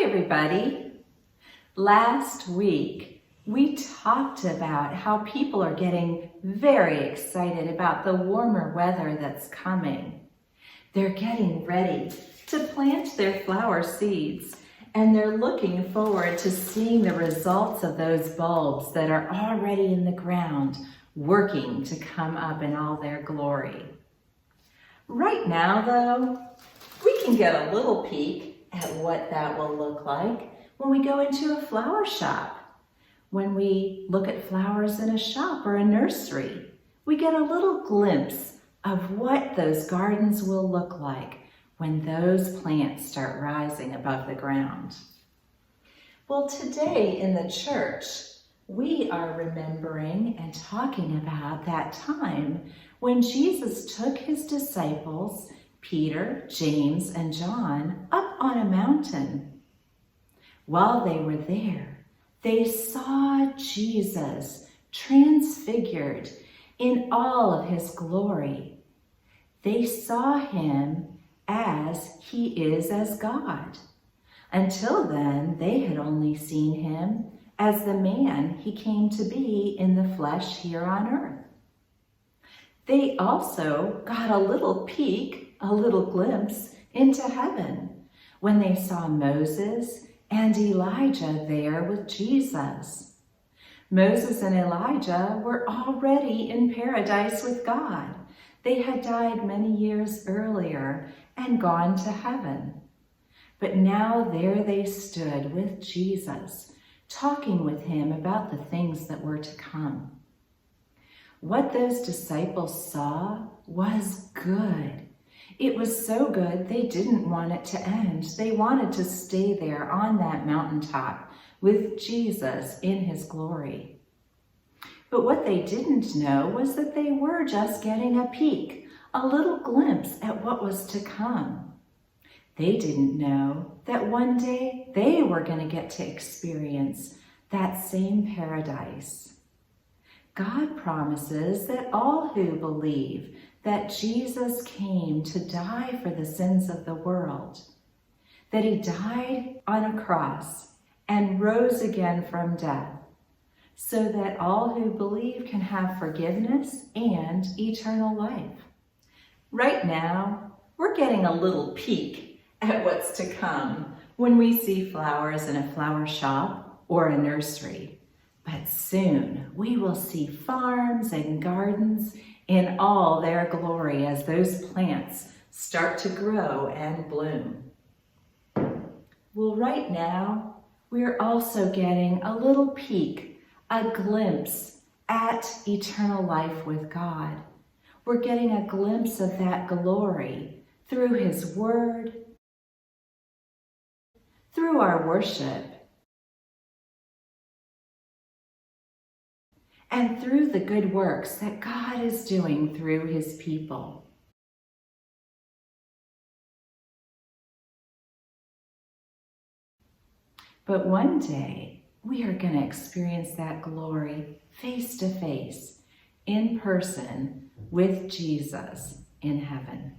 everybody. Last week, we talked about how people are getting very excited about the warmer weather that's coming. They're getting ready to plant their flower seeds, and they're looking forward to seeing the results of those bulbs that are already in the ground, working to come up in all their glory. Right now, though, we can get a little peek at what that will look like when we go into a flower shop. When we look at flowers in a shop or a nursery, we get a little glimpse of what those gardens will look like when those plants start rising above the ground. Well, today in the church, we are remembering and talking about that time when Jesus took his disciples, Peter, James, and John, up on a mountain. While they were there, they saw Jesus transfigured in all of his glory. They saw him as he is as God. Until then, they had only seen him as the man he came to be in the flesh here on earth. They also got a little peek, a little glimpse into heaven when they saw Moses and Elijah there with Jesus. Moses and Elijah were already in paradise with God. They had died many years earlier and gone to heaven. But now there they stood with Jesus, talking with him about the things that were to come. What those disciples saw was good. It was so good they didn't want it to end. They wanted to stay there on that mountaintop with Jesus in his glory. But what they didn't know was that they were just getting a peek, a little glimpse at what was to come. They didn't know that one day they were going to get to experience that same paradise. God promises that all who believe that Jesus came to die for the sins of the world, that he died on a cross and rose again from death, so that all who believe can have forgiveness and eternal life. Right now, we're getting a little peek at what's to come when we see flowers in a flower shop or a nursery. But soon we will see farms and gardens in all their glory as those plants start to grow and bloom. Well, right now, we're also getting a little peek, a glimpse at eternal life with God. We're getting a glimpse of that glory through his word, through our worship, and through the good works that God is doing through his people. But one day, we are going to experience that glory face to face, in person, with Jesus in heaven.